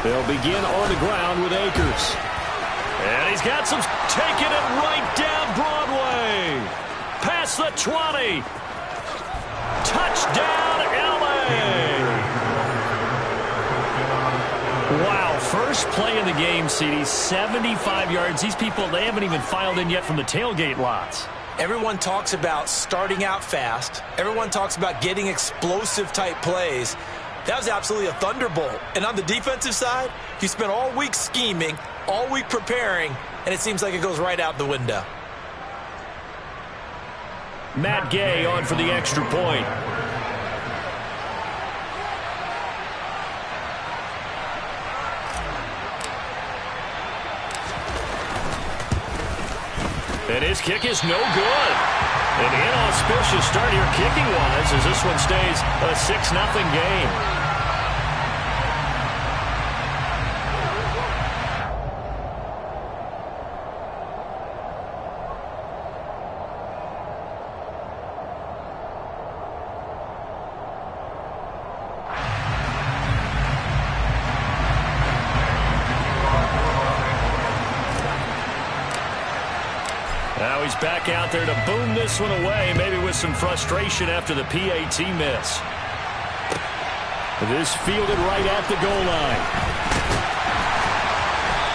They'll begin on the ground with Akers. And he's got some, taking it right down Broadway. Past the 20. Touchdown, L.A. Wow, first play of the game, CD, 75 yards. These people, they haven't even filed in yet from the tailgate lots. Everyone talks about starting out fast. Everyone talks about getting explosive-type plays. That was absolutely a thunderbolt. And on the defensive side, you spent all week scheming, all week preparing, and it seems like it goes right out the window. Matt Gay on for the extra point. And his kick is no good. An inauspicious start here kicking-wise as this one stays a 6-0 game. Now he's back out there to boom this one away, maybe with some frustration after the PAT miss. This fielded right at the goal line.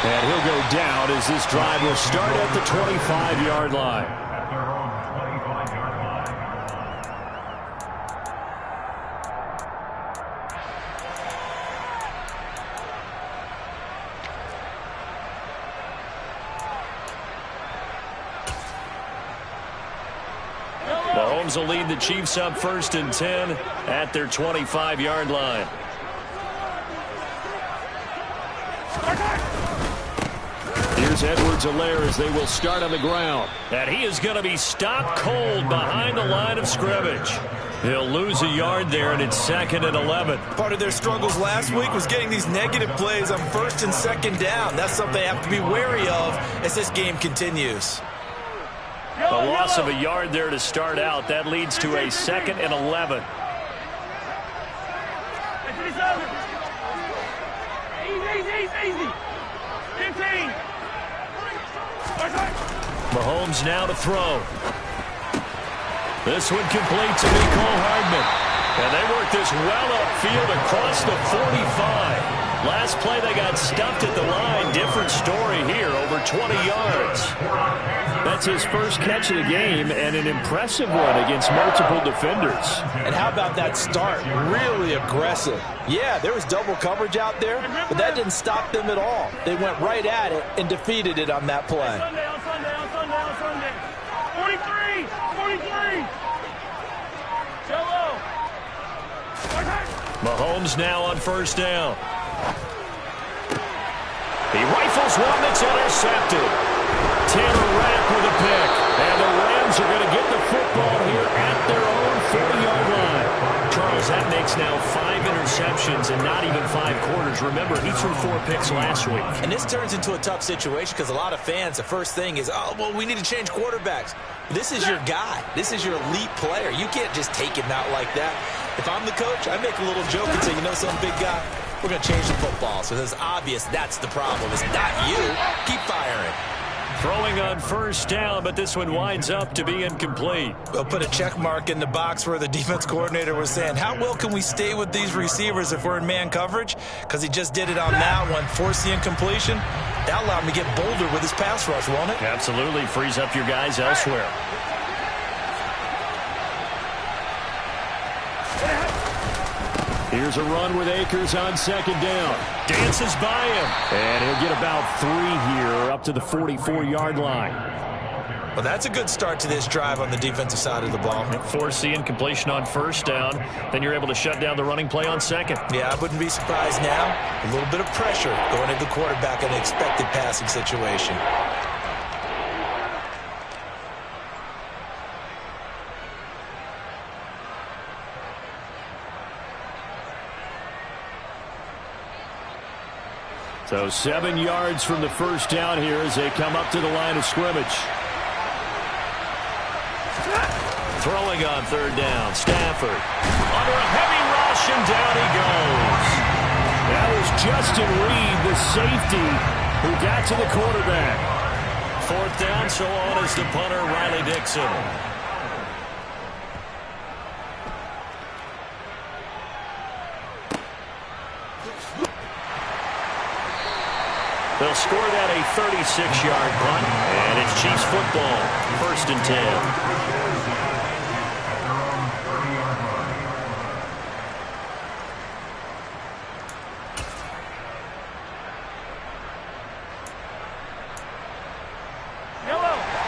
And he'll go down as this drive will start at the 25-yard line. Mahomes will lead the Chiefs up 1st and 10 at their 25-yard line. Here's Edwards-Helaire as they will start on the ground. And he is going to be stopped cold behind the line of scrimmage. He'll lose a yard there, and it's 2nd and 11. Part of their struggles last week was getting these negative plays on 1st and 2nd down. That's something they have to be wary of as this game continues. A loss of a yard there to start out. That leads to a 2nd and 11. Mahomes now to throw. This one complete to Mecole Hardman. And they work this well upfield across the 45. Last play they got stuffed at the line. Different story here, over 20 yards. That's his first catch of the game and an impressive one against multiple defenders. And how about that start? Really aggressive. Yeah, there was double coverage out there, but that didn't stop them at all. They went right at it and defeated it on that play. On Sunday. 43. Jello. Mahomes now on 1st down. He rifles one that's intercepted. Taylor Rapp with a pick. And the Rams are going to get the football here at their own 40-yard line. Charles, that makes now 5 interceptions in not even 5 quarters. Remember, he threw 4 picks last week. And this turns into a tough situation because a lot of fans, the first thing is, oh, well, we need to change quarterbacks. This is your guy. This is your elite player. You can't just take him out like that. If I'm the coach, I make a little joke and say, you know some big guy? We're going to change the football. So it's obvious that's the problem. It's not you. Keep firing. Throwing on 1st down, but this one winds up to be incomplete. We'll put a check mark in the box where the defense coordinator was saying, how well can we stay with these receivers if we're in man coverage? Because he just did it on that one, forced the incompletion. That allowed him to get bolder with his pass rush, won't it? Absolutely. Frees up your guys elsewhere. Here's a run with Akers on 2nd down. Dances by him. And he'll get about 3 here up to the 44-yard line. Well, that's a good start to this drive on the defensive side of the ball. Force the incompletion on 1st down. Then you're able to shut down the running play on 2nd. Yeah, I wouldn't be surprised now. A little bit of pressure going into the quarterback in an expected passing situation. So 7 yards from the 1st down here as they come up to the line of scrimmage. Throwing on 3rd down, Stafford. Under a heavy rush, and down he goes. That was Justin Reed, the safety, who got to the quarterback. Fourth down, so on is the punter, Riley Dixon. They'll score that a 36-yard punt, and it's Chiefs football, 1st and 10.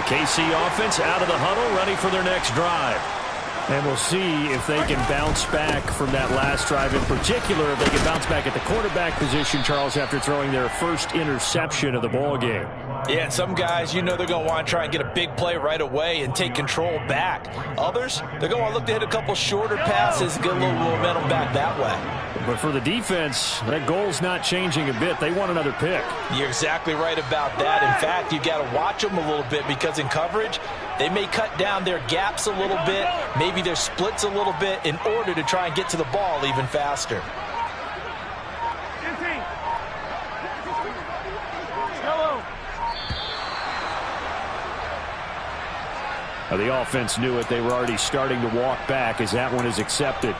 KC offense out of the huddle, ready for their next drive. And we'll see if they can bounce back from that last drive. In particular, if they can bounce back at the quarterback position, Charles, after throwing their first interception of the ball game. Yeah, and some guys, you know they're going to want to try and get a big play right away and take control back. Others, they're going to want to look to hit a couple shorter passes and get a little momentum back that way. But for the defense, that goal's not changing a bit. They want another pick. You're exactly right about that. In fact, you've got to watch them a little bit because in coverage, they may cut down their gaps a little bit, maybe their splits a little bit in order to try and get to the ball even faster. The offense knew it. They were already starting to walk back as that one is accepted.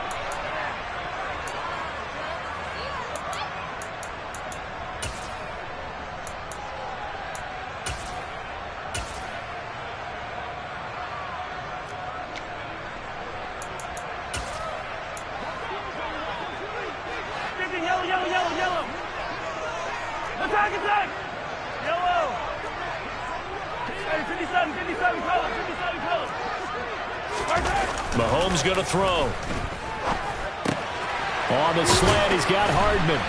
Mahomes going to throw. On the slant, he's got Hardman.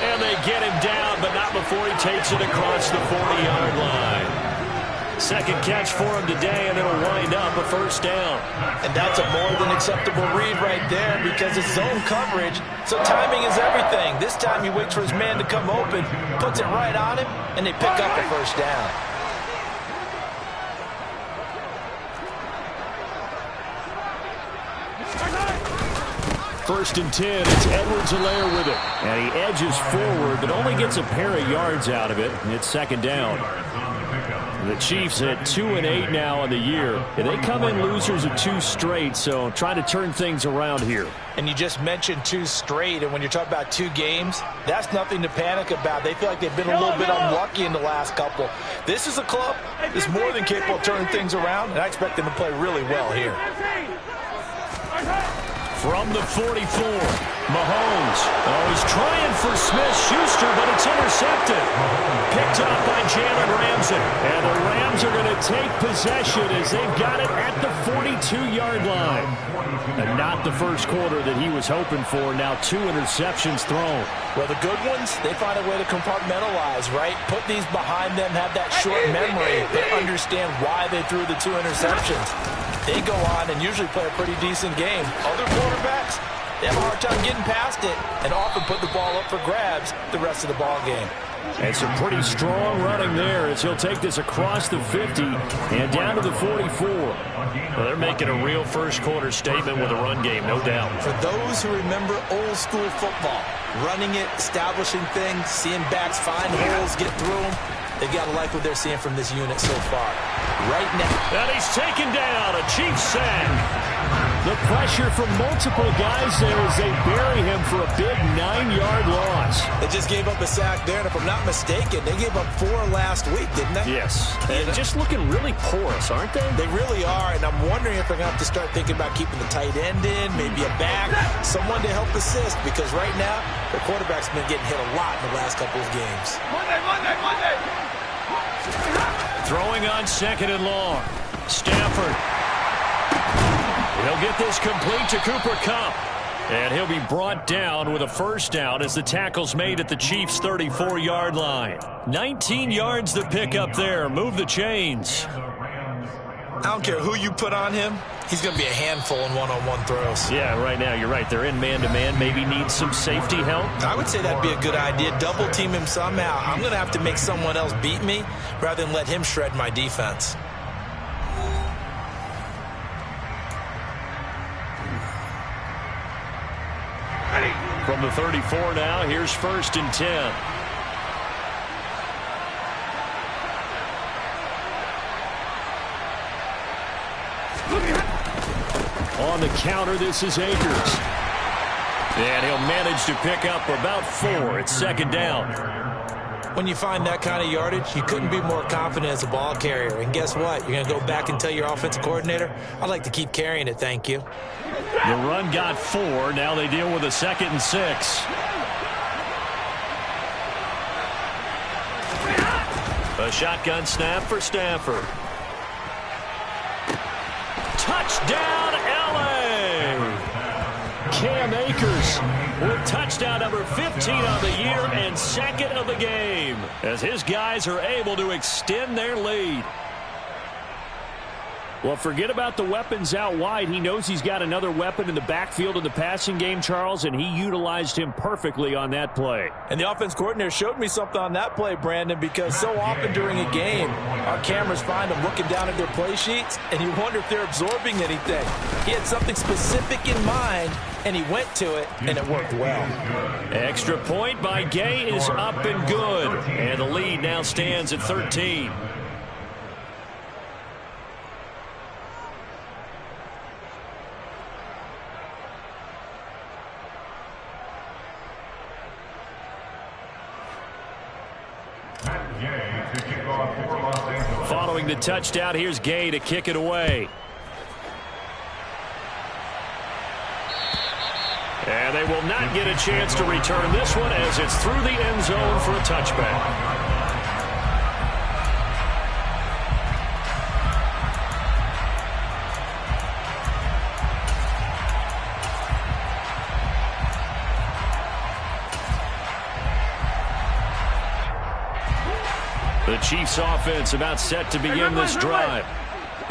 And they get him down, but not before he takes it across the 40-yard line. Second catch for him today, and it'll wind up a first down. And that's a more than acceptable read right there because it's zone coverage, so timing is everything. This time he waits for his man to come open, puts it right on him, and they pick up a first down. First and 10, it's Edwards-Helaire with it. And he edges forward, but only gets a pair of yards out of it, and it's second down. The Chiefs at 2-8 now on the year. And they come in losers of 2 straight, so trying to turn things around here. And you just mentioned 2 straight, and when you're talking about 2 games, that's nothing to panic about. They feel like they've been a little bit unlucky in the last couple. This is a club that's more than capable of turning things around, and I expect them to play really well here. From the 44, Mahomes. Oh, he's trying for Smith-Schuster, but it's intercepted. Picked up by Jalen Ramsey. And the Rams are going to take possession as they've got it at the 42-yard line. And not the first quarter that he was hoping for. Now 2 interceptions thrown. Well, the good ones, they find a way to compartmentalize, right? Put these behind them, have that short memory, but understand why they threw the 2 interceptions. They go on and usually play a pretty decent game. Other quarterbacks, they have a hard time getting past it and often put the ball up for grabs the rest of the ball game. And some pretty strong running there as he'll take this across the 50 and down to the 44. Well, they're making a real first quarter statement with a run game, no doubt. For those who remember old school football, running it, establishing things, seeing backs find holes, get through them, they've got to like what they're seeing from this unit so far. Right now. And he's taken down, a Chiefs sack. The pressure from multiple guys there as they bury him for a big 9-yard loss. They just gave up a sack there, and if I'm not mistaken, they gave up 4 last week, didn't they? Yes. And just looking really porous, aren't they? They really are, and I'm wondering if they're going to have to start thinking about keeping the tight end in, maybe a back, someone to help assist, because right now, the quarterback's been getting hit a lot in the last couple of games. Monday. Throwing on second and long. Stafford. He'll get this complete to Cooper Kupp. And he'll be brought down with a first down as the tackle's made at the Chiefs' 34-yard line. 19 yards to pick up there. Move the chains. I don't care who you put on him. He's going to be a handful in one-on-one throws. Yeah, right now, you're right. They're in man-to-man. Maybe need some safety help. I would say that'd be a good idea. Double team him somehow. I'm going to have to make someone else beat me rather than let him shred my defense. From From the 34 now, here's 1st and 10. On the counter, this is Akers. And he'll manage to pick up about 4. It's 2nd down. When you find that kind of yardage, you couldn't be more confident as a ball carrier. And guess what? You're going to go back and tell your offensive coordinator, I'd like to keep carrying it, thank you. The run got 4. Now they deal with a 2nd and 6. A shotgun snap for Stafford. Touchdown, L.A. Cam Akers with touchdown number 15 on the year and 2nd of the game as his guys are able to extend their lead. Well, forget about the weapons out wide. He knows he's got another weapon in the backfield in the passing game, Charles, and he utilized him perfectly on that play. And the offense coordinator showed me something on that play, Brandon, because so often during a game, our cameras find them looking down at their play sheets, and you wonder if they're absorbing anything. He had something specific in mind, and he went to it, and it worked well. Extra point by Gay is up and good, and the lead now stands at 13. Following the touchdown, here's Gay to kick it away. And they will not get a chance to return this one as it's through the end zone for a touchback. The Chiefs offense about set to begin this drive.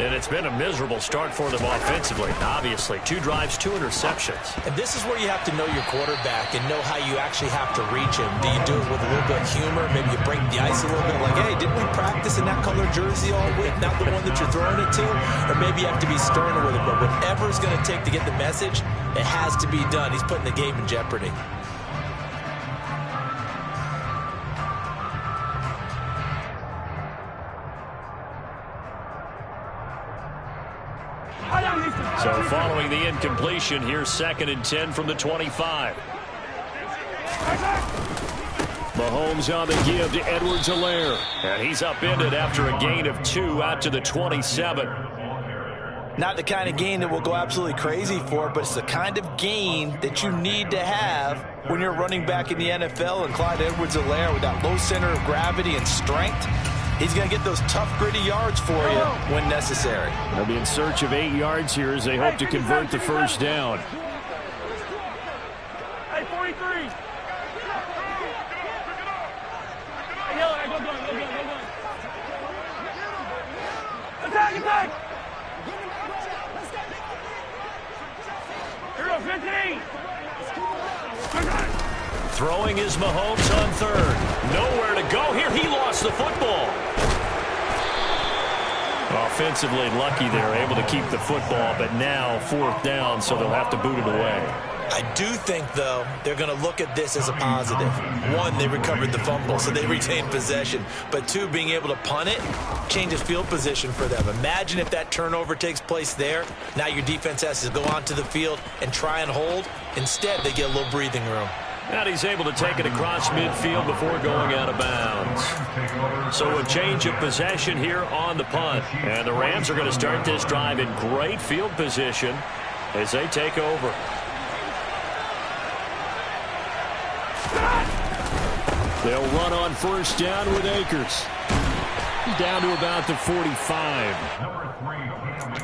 And it's been a miserable start for them offensively, obviously. 2 drives, 2 interceptions. And this is where you have to know your quarterback and know how you actually have to reach him. Do you do it with a little bit of humor? Maybe you break the ice a little bit like, hey, didn't we practice in that color jersey all week? Not the one that you're throwing it to? Or maybe you have to be sterner with it. But whatever it's going to take to get the message, it has to be done. He's putting the game in jeopardy. So following the incompletion, here's 2nd and 10 from the 25. Mahomes on the give to Edwards-Helaire. And he's upended after a gain of 2 out to the 27. Not the kind of gain that will go absolutely crazy for, but it's the kind of gain that you need to have when you're running back in the NFL. And Clyde Edwards-Helaire, with that low center of gravity and strength, he's going to get those tough, gritty yards for you when necessary. They'll be in search of 8 yards here as they hope to convert the first down. Hey, 43. Attack, attack. Here we go, 15. Throwing is Mahomes on 3rd. Nowhere to go here. He lost the football. Offensively lucky they're able to keep the football, but now 4th down, so they'll have to boot it away. I do think, though, they're going to look at this as a positive. 1, they recovered the fumble, so they retained possession. But 2, being able to punt it changes field position for them. Imagine if that turnover takes place there. Now your defense has to go onto the field and try and hold. Instead, they get a little breathing room. And he's able to take it across midfield before going out of bounds. So a change of possession here on the punt. And the Rams are going to start this drive in great field position as they take over. They'll run on first down with Akers. Down to about the 45.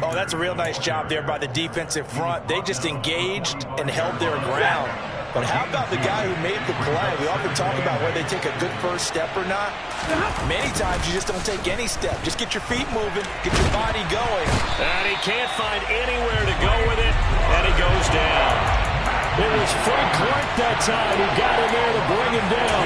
Oh, that's a real nice job there by the defensive front. They just engaged and held their ground. But how about the guy who made the play? We often talk about whether they take a good first step or not. Many times you just don't take any step. Just get your feet moving, get your body going. And he can't find anywhere to go with it, and he goes down. It was Frank Clark that time who got in there to bring him down.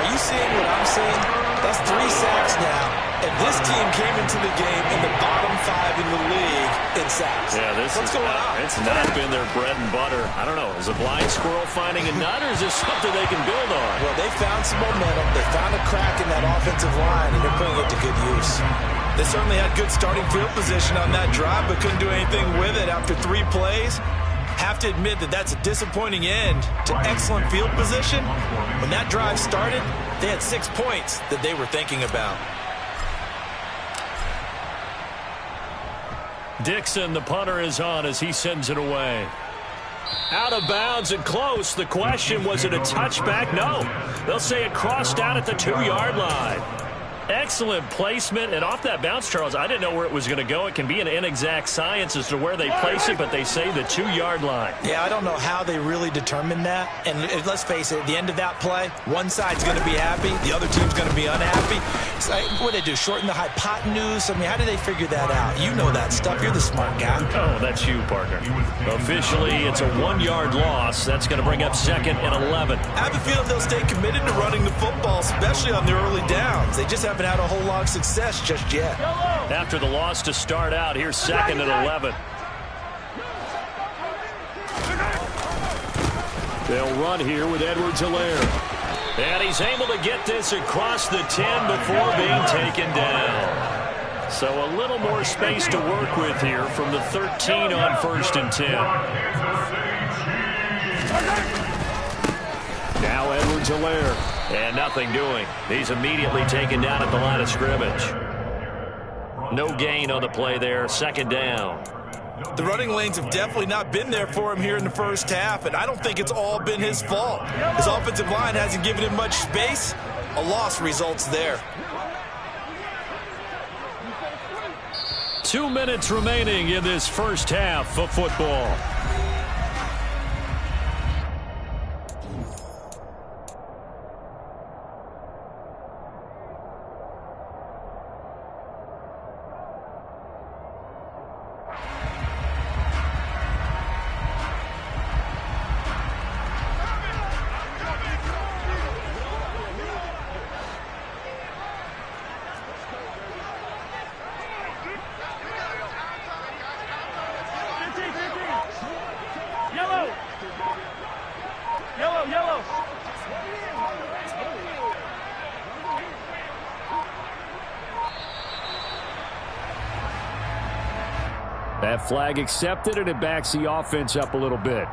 Are you seeing what I'm seeing? That's 3 sacks now. And this team came into the game in the bottom 5 in the league in sacks. Yeah, what's going on? It's not been their bread and butter. I don't know. Is a blind squirrel finding a nut, or is this something they can build on? Well, they found some momentum. They found a crack in that offensive line, and they're putting it to good use. They certainly had good starting field position on that drive, but couldn't do anything with it after 3 plays. Have to admit that that's a disappointing end to excellent field position. When that drive started, they had 6 points that they were thinking about. Dixon, the punter, is on as he sends it away. Out of bounds and close. The question, was it a touchback? No. They'll say it crossed out at the 2-yard line. Excellent placement, and off that bounce, Charles, I didn't know where it was going to go. It can be an inexact science as to where they place it, but they say the 2-yard line. Yeah, I don't know how they really determined that. And let's face it, at the end of that play, one side's going to be happy, the other team's going to be unhappy. So what did they do, shorten the hypotenuse? I mean, how did they figure that out? You know that stuff. You're the smart guy. Oh, that's you, partner. Officially, it's a 1-yard loss. That's going to bring up 2nd and 11. I have a feeling they'll stay committed to running the football, especially on their early downs. They just haven't had a whole lot of success just yet. After the loss to start out, here's 2nd and 11. They'll run here with Edwards-Helaire. And he's able to get this across the 10 before being taken down. So a little more space to work with here from the 13 on 1st and 10. Now Edwards-Helaire. And nothing doing. He's immediately taken down at the line of scrimmage. No gain on the play there. 2nd down. The running lanes have definitely not been there for him here in the first half, and I don't think it's all been his fault. His offensive line hasn't given him much space. A loss results there. 2 minutes remaining in this first half of football. That flag accepted, and it backs the offense up a little bit.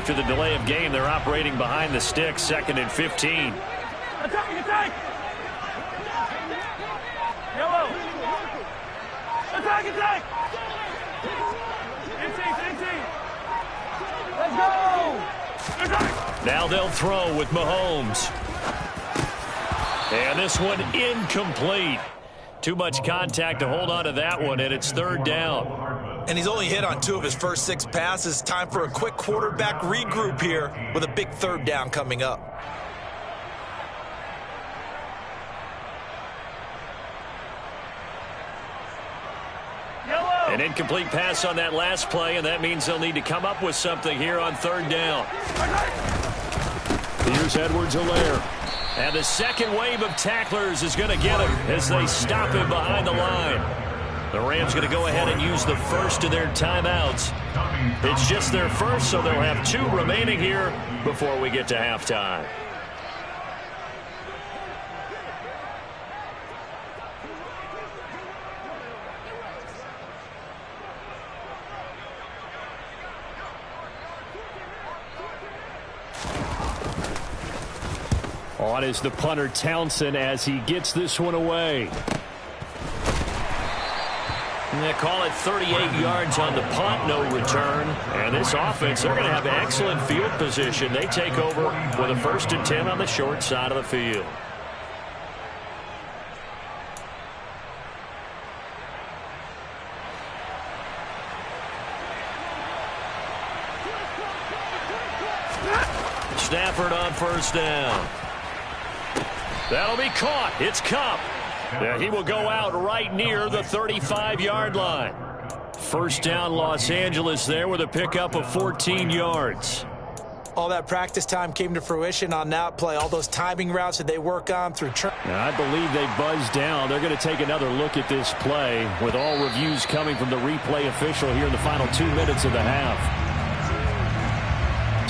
After the delay of game, they're operating behind the sticks, 2nd and 15. Attack! Yellow! Attack! 18! Let's go! Attack! Now they'll throw with Mahomes. And this one incomplete. Too much contact to hold on to that one, and it's 3rd down. And he's only hit on 2 of his first 6 passes. Time for a quick quarterback regroup here with a big 3rd down coming up. An incomplete pass on that last play, and that means they'll need to come up with something here on 3rd down. Here's Edwards-Helaire. And the second wave of tacklers is going to get him as they stop him behind the line. The Rams going to go ahead and use the first of their timeouts. It's just their first, so they'll have 2 remaining here before we get to halftime. On is the punter, Townsend, as he gets this one away. And they call it 38 yards on the punt, no return. And this offense, they're going to have excellent field position. They take over with a 1st and 10 on the short side of the field. Stafford on first down. That'll be caught. It's Kupp. Yeah, he will go out right near the 35-yard line. First down, Los Angeles there with a pickup of 14 yards. All that practice time came to fruition on that play. All those timing routes that they work on through. I believe they buzzed down. They're going to take another look at this play with all reviews coming from the replay official here in the final 2 minutes of the half.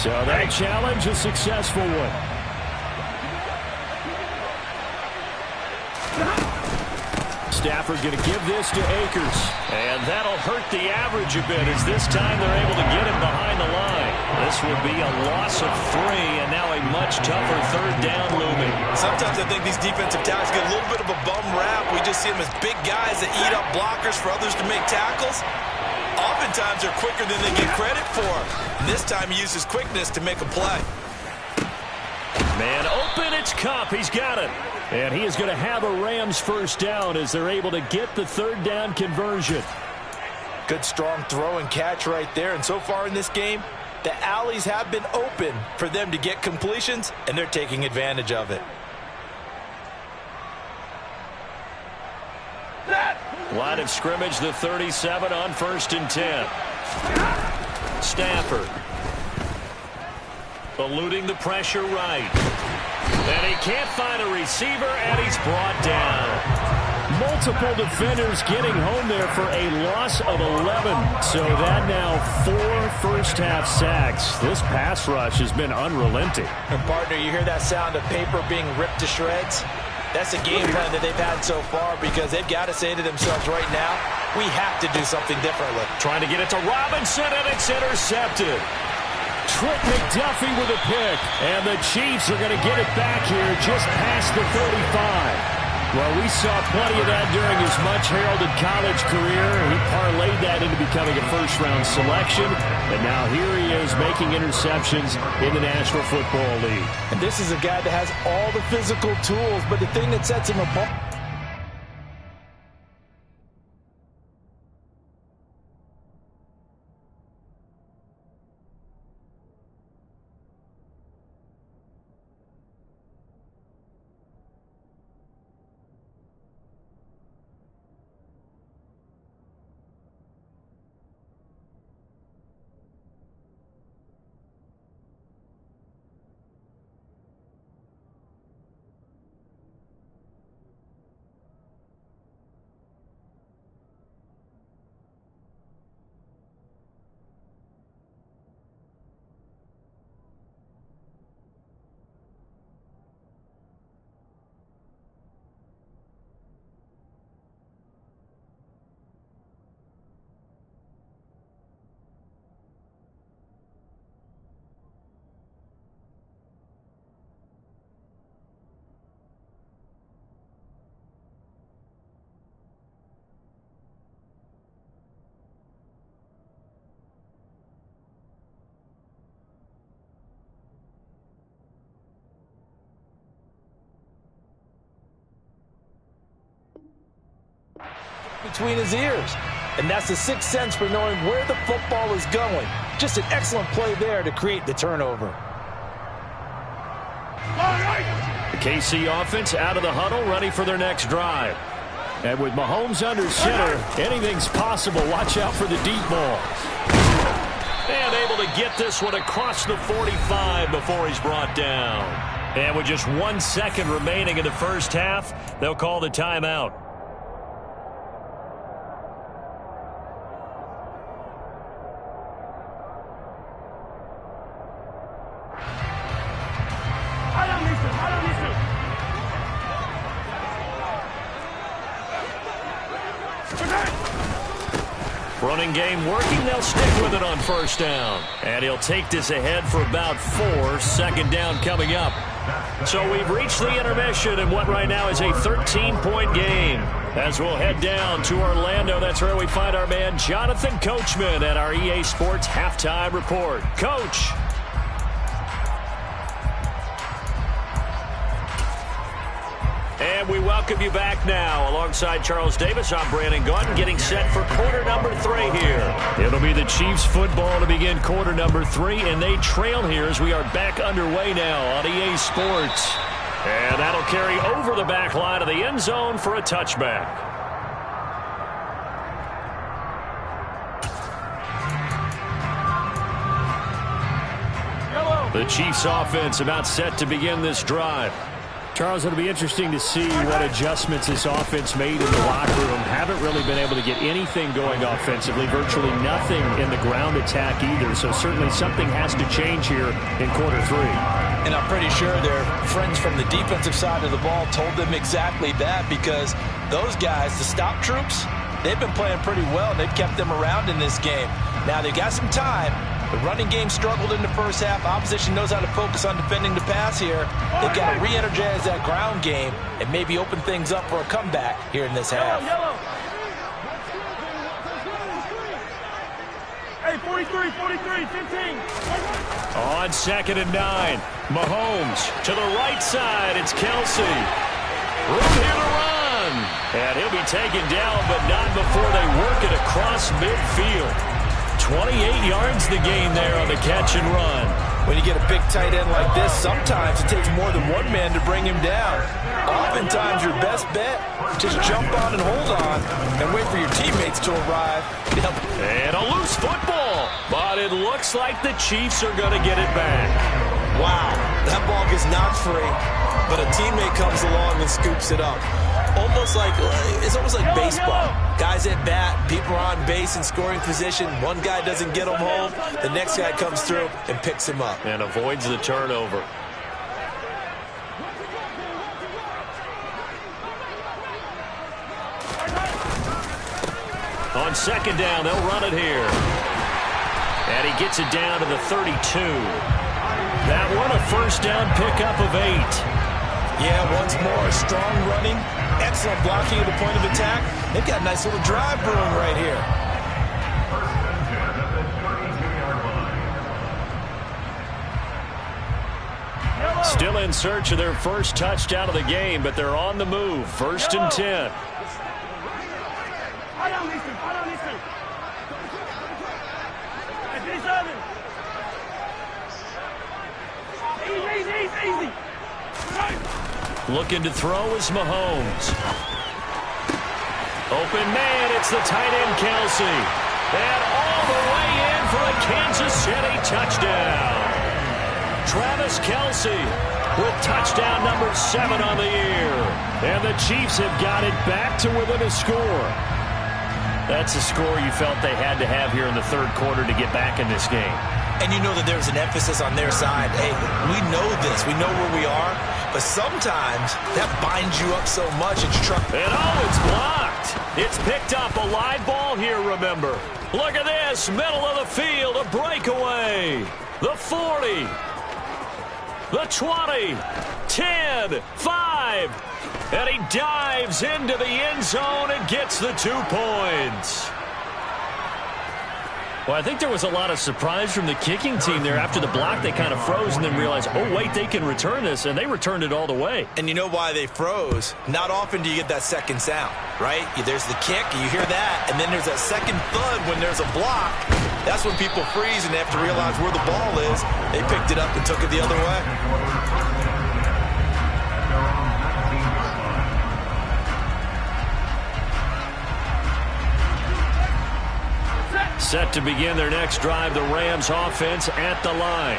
So that challenge, a successful one. Stafford going to give this to Akers. And that'll hurt the average a bit as this time they're able to get him behind the line. This will be a loss of 3 and now a much tougher third down looming. Sometimes I think these defensive tackles get a little bit of a bum rap. We just see them as big guys that eat up blockers for others to make tackles. Oftentimes they're quicker than they get credit for. And this time he uses quickness to make a play. Man open, it's Kupp. He's got it. And he is going to have a Rams first down as they're able to get the third down conversion. Good strong throw and catch right there. And so far in this game, the alleys have been open for them to get completions, and they're taking advantage of it. Line of scrimmage, the 37 on 1st and 10. Stafford. Eluding the pressure right. And he can't find a receiver, and he's brought down. Multiple defenders getting home there for a loss of 11. So that now 4 first-half sacks. This pass rush has been unrelenting. And, partner, you hear that sound of paper being ripped to shreds? That's a game plan that they've had so far because they've got to say to themselves right now, we have to do something differently. Trying to get it to Robinson, and it's intercepted. Trent McDuffie with a pick, and the Chiefs are going to get it back here just past the 35. Well, we saw plenty of that during his much-heralded college career. He parlayed that into becoming a first-round selection, and now here he is making interceptions in the National Football League. And this is a guy that has all the physical tools, but the thing that sets him apart. Between his ears. And that's the sixth sense for knowing where the football is going. Just an excellent play there to create the turnover. The KC offense out of the huddle, ready for their next drive. And with Mahomes under center, anything's possible. Watch out for the deep ball. And able to get this one across the 45 before he's brought down. And with just 1 second remaining in the first half, they'll call the timeout. Running game working. They'll stick with it on first down. And he'll take this ahead for about 4. Second down coming up. So we've reached the intermission in what right now is a 13-point game. As we'll head down to Orlando, that's where we find our man Jonathan Coachman at our EA Sports Halftime Report. Coach. And And we welcome you back now. Alongside Charles Davis, I'm Brandon Gunn, getting set for quarter number 3 here. It'll be the Chiefs football to begin quarter number 3, and they trail here as we are back underway now on EA Sports. And that'll carry over the back line of the end zone for a touchback. The Chiefs offense about set to begin this drive. Charles, it'll be interesting to see what adjustments this offense made in the locker room. Haven't really been able to get anything going offensively, virtually nothing in the ground attack either. So certainly something has to change here in quarter 3. And I'm pretty sure their friends from the defensive side of the ball told them exactly that, because those guys, the stop troops, they've been playing pretty well. They've kept them around in this game. Now they've got some time. The running game struggled in the first half. Opposition knows how to focus on defending the pass here. They've got to re-energize that ground game and maybe open things up for a comeback here in this half. Hey, 43, 15. On 2nd and 9, Mahomes to the right side. It's Kelsey. Room here to run. And he'll be taken down, but not before they work it across midfield. 28 yards the gain there on the catch and run. When you get a big tight end like this, sometimes it takes more than one man to bring him down. Oftentimes your best bet, just jump on and hold on and wait for your teammates to arrive. And a loose football, but it looks like the Chiefs are going to get it back. Wow, that ball gets knocked free, but a teammate comes along and scoops it up. It's almost like baseball. Guys at bat, people are on base in scoring position. One guy doesn't get him home. The next guy comes through and picks him up. And avoids the turnover. On 2nd down, they'll run it here. And he gets it down to the 32. That one a first down pickup of 8. Yeah, once more, strong running, excellent blocking at the point of attack. They've got a nice little drive brewing right here. Still in search of their first touchdown of the game, but they're on the move. 1st and 10. Easy. Looking to throw is Mahomes. Open man, it's the tight end Kelsey. And all the way in for a Kansas City touchdown. Travis Kelsey with touchdown number 7 on the year. And the Chiefs have got it back to within a score. That's a score you felt they had to have here in the 3rd quarter to get back in this game. And you know that there's an emphasis on their side. Hey, we know this. We know where we are. But sometimes that binds you up so much it's And it's blocked. It's picked up. A live ball here, remember. Look at this. Middle of the field. A breakaway. The 40. The 20. 10. 5. And he dives into the end zone and gets the 2 points. Well, I think there was a lot of surprise from the kicking team there. After the block, they kind of froze and then realized, oh, wait, they can return this, and they returned it all the way. And you know why they froze? Not often do you get that second sound, right? There's the kick, you hear that, and then there's that second thud when there's a block. That's when people freeze and they have to realize where the ball is. They picked it up and took it the other way. Set to begin their next drive, the Rams offense at the line.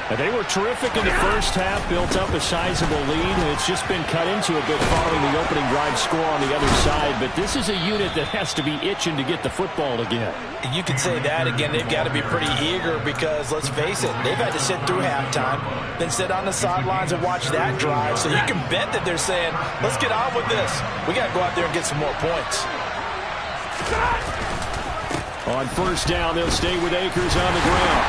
And they were terrific in the first half, built up a sizable lead, and it's just been cut into a bit following the opening drive score on the other side. But this is a unit that has to be itching to get the football again. You can say that again. They've got to be pretty eager because, let's face it, they've had to sit through halftime, then sit on the sidelines and watch that drive. So you can bet that they're saying, let's get on with this. We got to go out there and get some more points. On 1st down, they'll stay with Akers on the ground.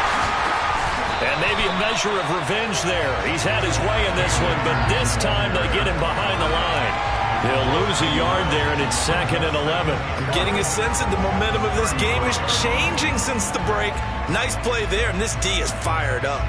And maybe a measure of revenge there. He's had his way in this one, but this time they get him behind the line. He'll lose a yard there, and it's 2nd and 11. I'm getting a sense that the momentum of this game is changing since the break. Nice play there, and this D is fired up.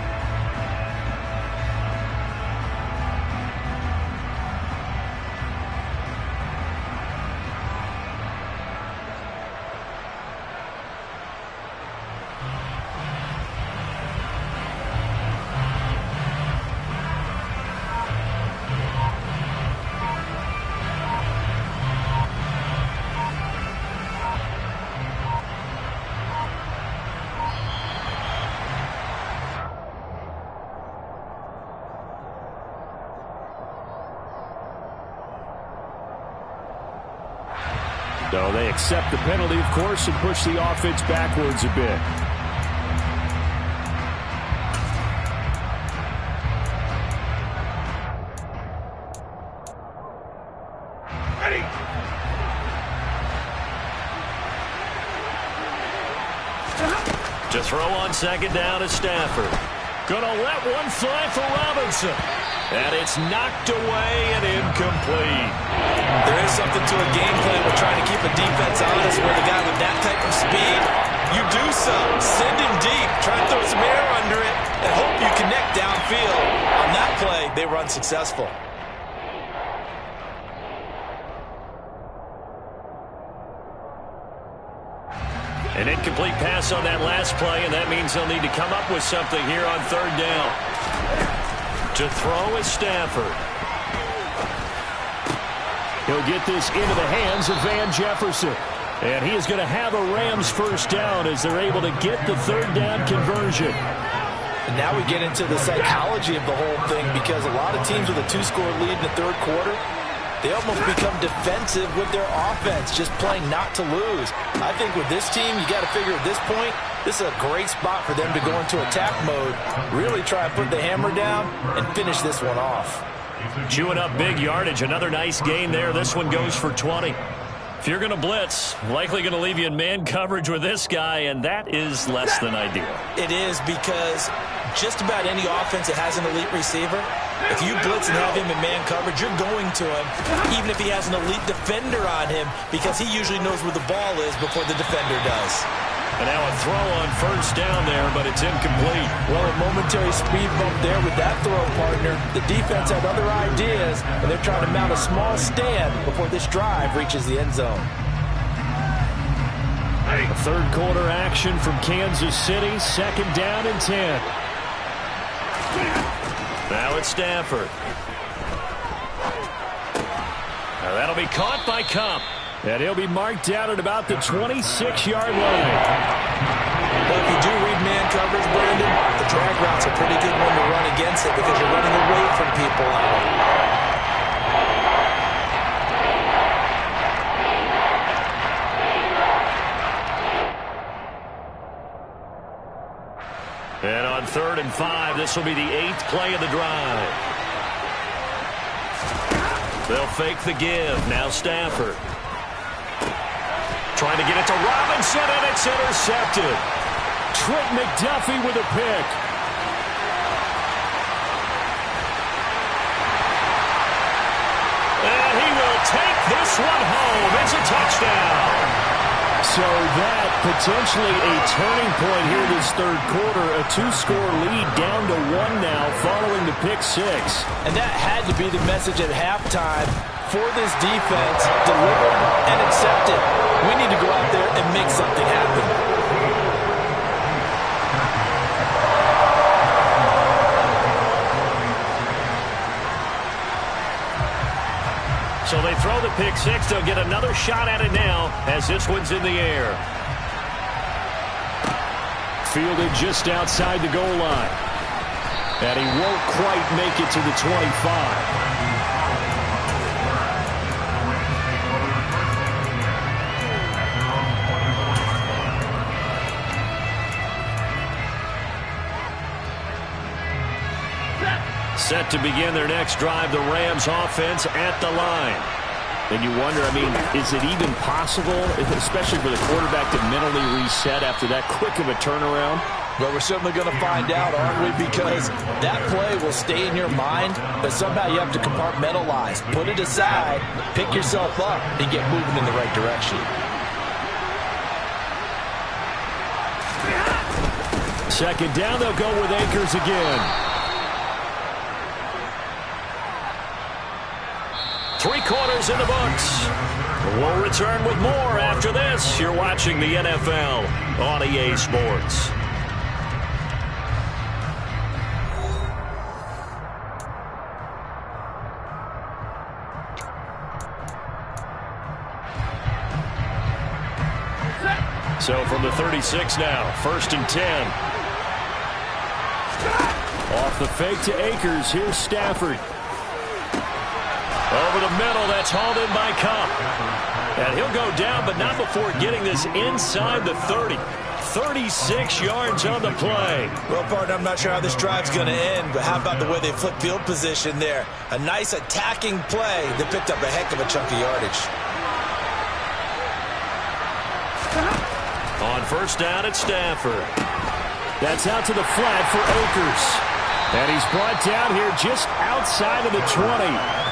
So they accept the penalty, of course, and push the offense backwards a bit. Ready. To throw on second down is Stafford. Gonna let one fly for Robinson. And it's knocked away and incomplete. There is something to a game plan with trying to keep a defense honest where the guy with that type of speed, you do so. Send him deep, try to throw some air under it, and hope you connect downfield. On that play, they were unsuccessful. An incomplete pass on that last play, and that means they'll need to come up with something here on third down. To throw is Stafford. He'll get this into the hands of Van Jefferson. And he is going to have a Rams first down as they're able to get the third down conversion. And now we get into the psychology of the whole thing, because a lot of teams with a two-score lead in the third quarter, they almost become defensive with their offense, just playing not to lose. I think with this team, you got to figure at this point, this is a great spot for them to go into attack mode, really try and put the hammer down and finish this one off. Chewing up big yardage. Another nice gain there. This one goes for 20. If you're going to blitz, likely going to leave you in man coverage with this guy, and that is less than ideal. It is, because just about any offense that has an elite receiver, if you blitz and have him in man coverage, you're going to him, even if he has an elite defender on him, because he usually knows where the ball is before the defender does. And now a throw on first down there, but it's incomplete. Well, a momentary speed bump there with that throw, partner. The defense had other ideas, and they're trying to mount a small stand before this drive reaches the end zone. A third quarter action from Kansas City, second down and 10. Now it's Stafford. Now that'll be caught by Kupp. And he'll be marked down at about the 26-yard line. Well, if you do read man coverage, Brandon, the drag route's a pretty good one to run against it because you're running away from people on it. And on 3rd and 5, this will be the 8th play of the drive. They'll fake the give. Now Stafford. Trying to get it to Robinson, and it's intercepted. Trent McDuffie with a pick. And he will take this one home. It's a touchdown. So that potentially a turning point here this third quarter. A two-score lead down to 1 now following the pick six. And that had to be the message at halftime for this defense. Deliver and accept it. We need to go out there and make something happen. So they throw the pick six. They'll get another shot at it now as this one's in the air. Fielded just outside the goal line. And he won't quite make it to the 25. Set to begin their next drive, the Rams offense at the line. And you wonder, I mean, is it even possible, especially for the quarterback, to mentally reset after that quick of a turnaround? Well, we're certainly going to find out, aren't we? Because that play will stay in your mind, but somehow you have to compartmentalize. Put it aside, pick yourself up, and get moving in the right direction. Second down, they'll go with Akers again. 3 quarters in the books. We'll return with more after this. You're watching the NFL on EA Sports. So from the 36 now, 1st and 10. Off the fake to Akers. Here's Stafford. Over the middle, that's hauled in by Kupp. And he'll go down, but not before getting this inside the 30. 36 yards on the play. Well, partner, I'm not sure how this drive's going to end, but how about the way they flip field position there? A nice attacking play that picked up a heck of a chunk of yardage. On first down at Stafford. That's out to the flat for Akers. And he's brought down here just outside of the 20.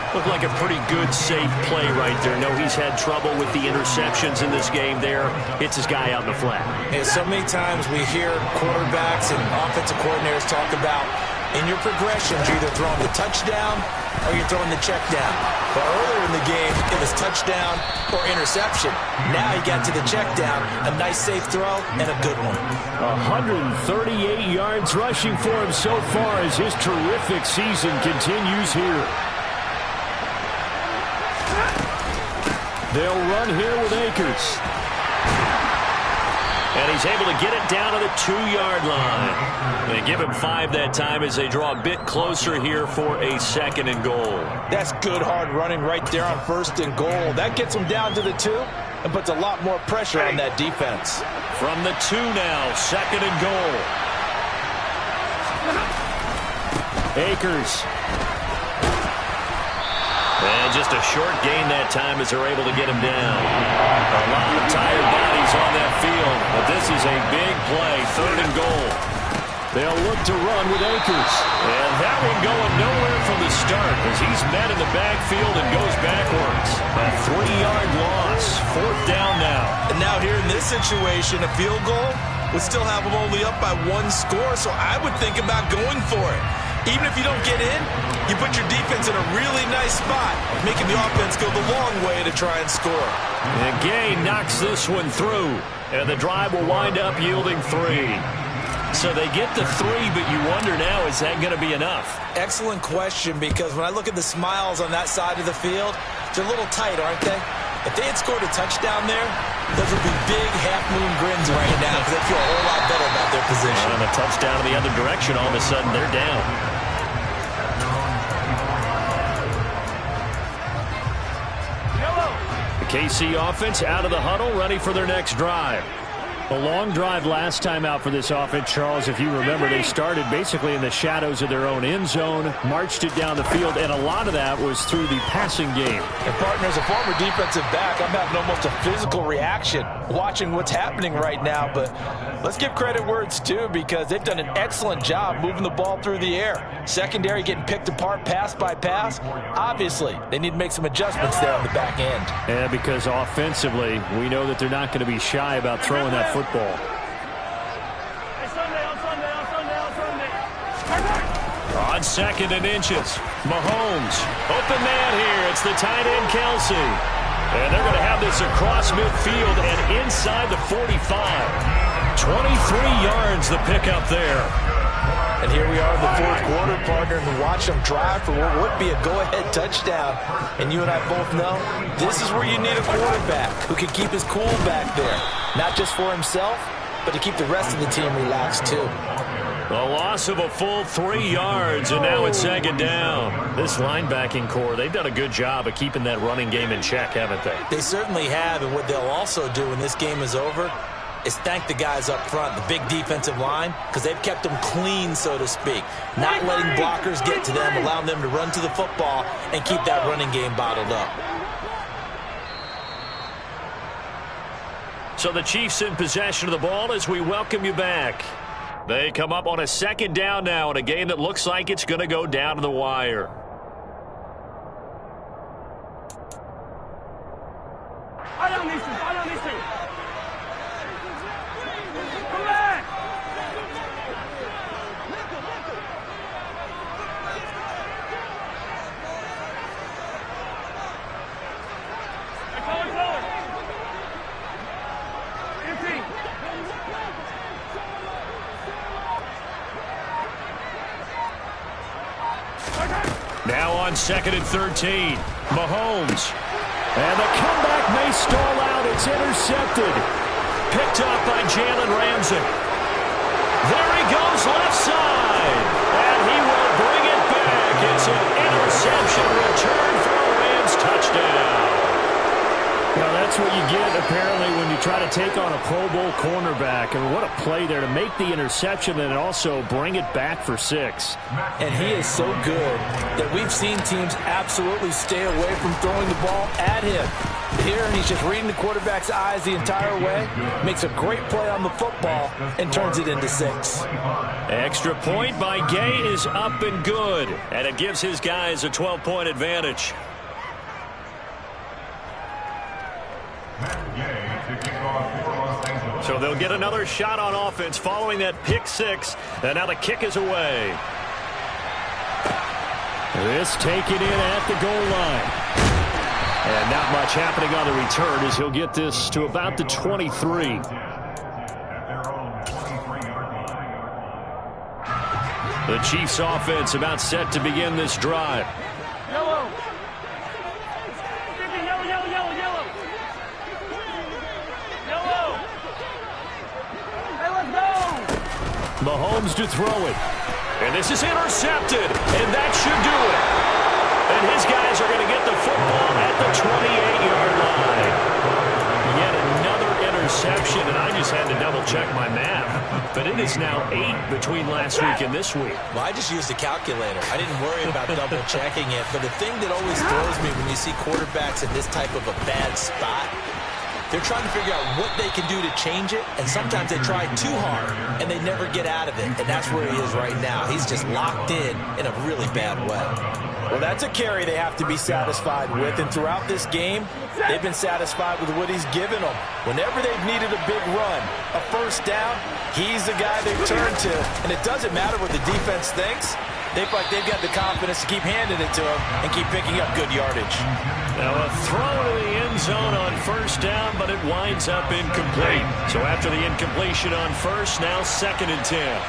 Looked like a pretty good, safe play right there. No, he's had trouble with the interceptions in this game there. Hits his guy out in the flat. And so many times we hear quarterbacks and offensive coordinators talk about in your progressions, you're either throwing the touchdown or you're throwing the check down. But earlier in the game, it was touchdown or interception. Now he got to the check down, a nice safe throw, and a good one. 138 yards rushing for him so far as his terrific season continues here. They'll run here with Akers. And he's able to get it down to the 2-yard line. They give him 5 that time as they draw a bit closer here for a 2nd and goal. That's good hard running right there on 1st and goal. That gets them down to the 2 and puts a lot more pressure on that defense. From the 2 now, 2nd and goal. Akers. And just a short gain that time as they're able to get him down. A lot of tired bodies on that field, but this is a big play, 3rd and goal. They'll look to run with Akers. And that one going nowhere from the start as he's met in the backfield and goes backwards. A 3-yard loss, 4th down now. And now here in this situation, a field goal would still have them only up by 1 score, so I would think about going for it. Even if you don't get in, you put your defense in a really nice spot, making the offense go the long way to try and score. And Gay knocks this one through, and the drive will wind up yielding 3. So they get the 3, but you wonder now, is that going to be enough? Excellent question, because when I look at the smiles on that side of the field, they're a little tight, aren't they? If they had scored a touchdown there, those would be big half-moon grins right now because they feel a whole lot better about their position. And a touchdown in the other direction, all of a sudden they're down. The KC offense out of the huddle, ready for their next drive. A long drive last time out for this offense, Charles. If you remember, they started basically in the shadows of their own end zone, marched it down the field, and a lot of that was through the passing game. And, partner, as a former defensive back, I'm having almost a physical reaction watching what's happening right now. But let's give credit where it's due because they've done an excellent job moving the ball through the air. Secondary getting picked apart pass by pass. Obviously, they need to make some adjustments there on the back end. Yeah, because offensively, we know that they're not going to be shy about throwing that football. On 2nd and inches, Mahomes, open man here. It's the tight end, Kelsey. And they're going to have this across midfield and inside the 45. 23 yards the pickup there. And here we are in the 4th quarter, partner, and watch them drive for what would be a go-ahead touchdown. And you and I both know this is where you need a quarterback who can keep his cool back there. Not just for himself, but to keep the rest of the team relaxed, too. A loss of a full 3 yards, and now it's 2nd down. This linebacking core, they've done a good job of keeping that running game in check, haven't they? They certainly have, and what they'll also do when this game is over is thank the guys up front, the big defensive line, because they've kept them clean, so to speak. Not letting blockers get to them, allowing them to run to the football and keep that running game bottled up. So the Chiefs in possession of the ball as we welcome you back. They come up on a 2nd down now in a game that looks like it's going to go down to the wire. I don't listen. Come back. Now on 2nd and 13, Mahomes. And the comeback may stall out. It's intercepted. Picked up by Jalen Ramsey. There he goes left side. And he will bring it back. It's an interception return for a Rams touchdown. Well, that's what you get, apparently, when you try to take on a Pro Bowl cornerback. And what a play there to make the interception and also bring it back for 6. And he is so good that we've seen teams absolutely stay away from throwing the ball at him. Here, he's just reading the quarterback's eyes the entire way, makes a great play on the football, and turns it into 6. Extra point by Gay is up and good. And it gives his guys a 12-point advantage. So they'll get another shot on offense following that pick 6. And now the kick is away. This taken in at the goal line. And not much happening on the return as he'll get this to about the 23. The Chiefs offense about set to begin this drive. Yellow. Yellow, yellow, yellow, yellow. Yellow. Hey, let's go. Mahomes to throw it. And this is intercepted. And that should do it. And his guys are going to get the football at the 28-yard line. Yet another interception, and I just had to double-check my math. But it is now 8 between last week and this week. Well, I just used a calculator. I didn't worry about double-checking it. But the thing that always throws me when you see quarterbacks in this type of a bad spot, they're trying to figure out what they can do to change it, and sometimes they try too hard, and they never get out of it, and that's where he is right now. He's just locked in a really bad way. Well, that's a carry they have to be satisfied with, and throughout this game, they've been satisfied with what he's given them. Whenever they've needed a big run, a first down, he's the guy they've turned to, and it doesn't matter what the defense thinks. They feel like they've got the confidence to keep handing it to him and keep picking up good yardage. Now a throw to the end zone on first down, but it winds up incomplete. So after the incompletion on first, now 2nd and 10.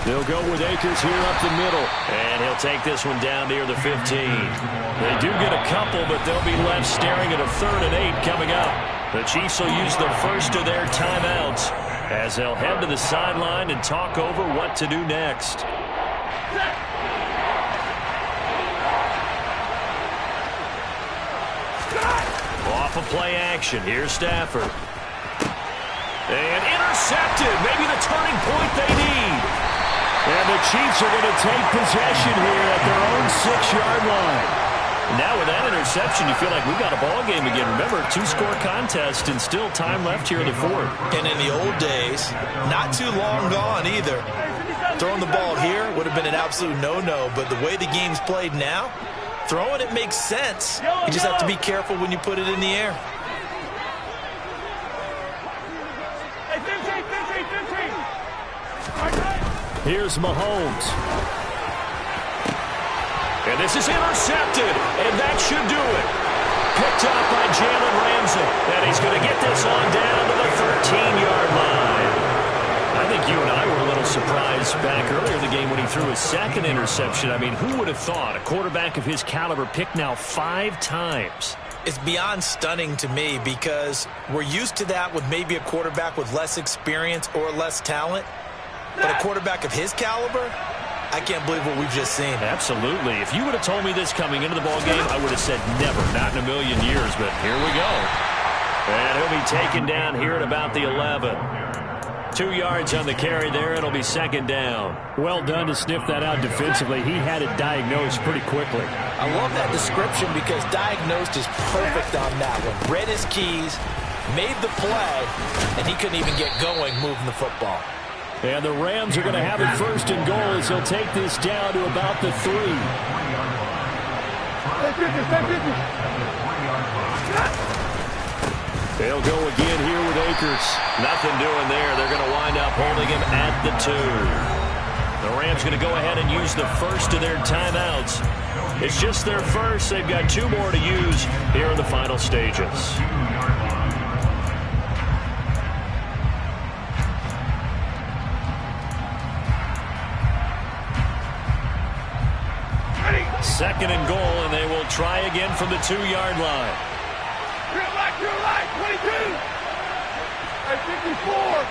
They'll go with Akers here up the middle. And he'll take this one down near the 15. They do get a couple, but they'll be left staring at a 3rd and 8 coming up. The Chiefs will use the first of their timeouts as they'll head to the sideline and talk over what to do next. Off of play action. Here's Stafford. And intercepted. Maybe the turning point they need. And the Chiefs are going to take possession here at their own 6-yard line. Now with that interception, you feel like we've got a ball game again. Remember, 2-score contest and still time left here in the 4th. And in the old days, not too long gone either. Throwing the ball here would have been an absolute no-no, but the way the game's played now, throwing it makes sense. You just have to be careful when you put it in the air. Hey, 15. Here's Mahomes. And this is intercepted, and that should do it. Picked up by Jalen Ramsey, and he's going to get this on down to the 13-yard line. I think you and I were a little surprised back earlier in the game when he threw his 2nd interception. I mean, who would have thought a quarterback of his caliber picked now 5 times? It's beyond stunning to me because we're used to that with maybe a quarterback with less experience or less talent. But a quarterback of his caliber, I can't believe what we've just seen. Absolutely. If you would have told me this coming into the ballgame, I would have said never, not in a million years. But here we go. And he'll be taken down here at about the 11. 2 yards on the carry there. It'll be 2nd down. Well done to sniff that out defensively. He had it diagnosed pretty quickly. I love that description because diagnosed is perfect on that one. Read his keys, made the play, and he couldn't even get going moving the football. And the Rams are going to have it 1st and goal as they'll take this down to about the 3. They'll go again here with Akers. Nothing doing there. They're going to wind up holding him at the 2. The Rams going to go ahead and use the first of their timeouts. It's just their first. They've got 2 more to use here in the final stages. Second and goal, and they will try again from the 2-yard line. You're right, 22. Hey, 54.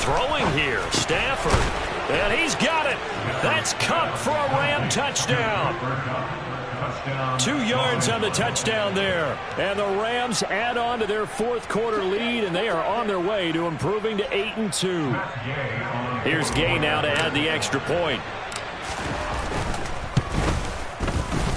Throwing here, Stafford. And he's got it. That's Cup for a Ram touchdown. 2 yards on the touchdown there. And the Rams add on to their fourth quarter lead, and they are on their way to improving to 8-2. Here's Gay now to add the extra point.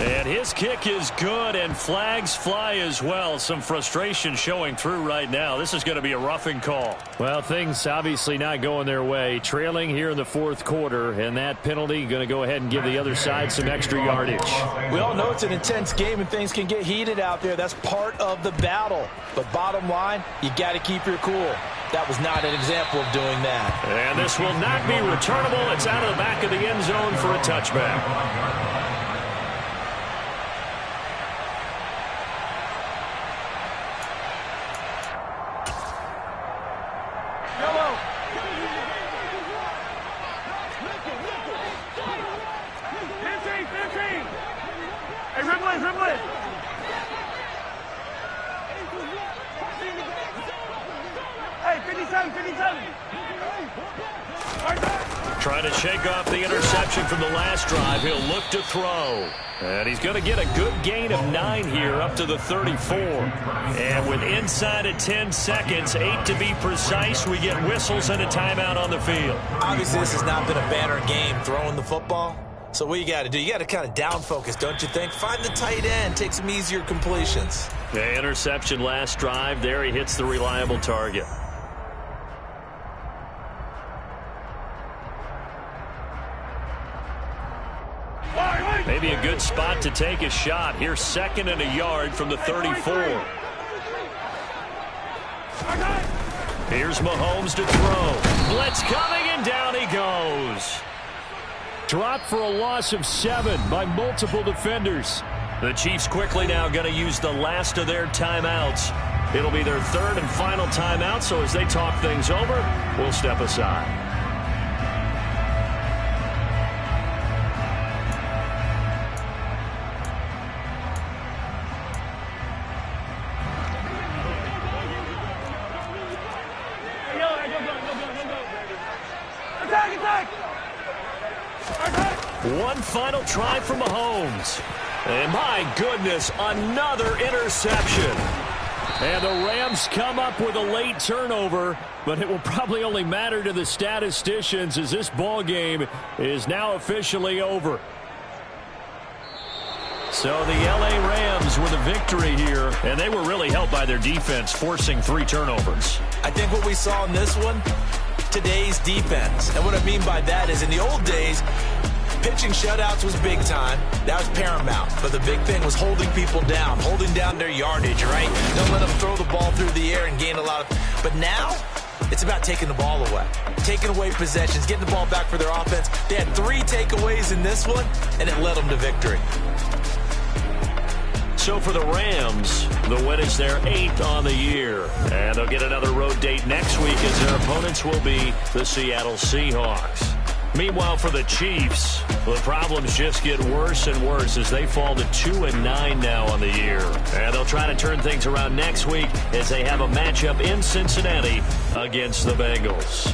And his kick is good, and flags fly as well. Some frustration showing through right now. This is going to be a roughing call. Well, things obviously not going their way. Trailing here in the fourth quarter, and that penalty going to go ahead and give the other side some extra yardage. We all know it's an intense game, and things can get heated out there. That's part of the battle. But bottom line, you got to keep your cool. That was not an example of doing that. And this will not be returnable. It's out of the back of the end zone for a touchback. Trying to shake off the interception from the last drive. He'll look to throw. And he's going to get a good gain of 9 here up to the 34. And with inside of 10 seconds, 8 to be precise, we get whistles and a timeout on the field. Obviously, this has not been a banner game throwing the football. So what you got to do, you got to kind of down focus, don't you think? Find the tight end, take some easier completions. The interception last drive. There he hits the reliable target. Maybe a good spot to take a shot. Here's 2nd and a yard from the 34. Here's Mahomes to throw. Blitz coming, and down he goes. Dropped for a loss of 7 by multiple defenders. The Chiefs quickly now going to use the last of their timeouts. It'll be their 3rd and final timeout, so as they talk things over, we'll step aside. One final try for Mahomes. And my goodness, another interception. And the Rams come up with a late turnover, but it will probably only matter to the statisticians as this ball game is now officially over. So the L.A. Rams with a victory here, and they were really helped by their defense, forcing 3 turnovers. I think what we saw in this one, today's defense. And what I mean by that is in the old days, pitching shutouts was big time. That was paramount. But the big thing was holding people down, holding down their yardage, right? Don't let them throw the ball through the air and gain a lot of... But now, it's about taking the ball away. Taking away possessions, getting the ball back for their offense. They had 3 takeaways in this one, and it led them to victory. So for the Rams, the win is their 8th on the year. And they'll get another road date next week as their opponents will be the Seattle Seahawks. Meanwhile, for the Chiefs, the problems just get worse and worse as they fall to 2-9 now on the year. And they'll try to turn things around next week as they have a matchup in Cincinnati against the Bengals.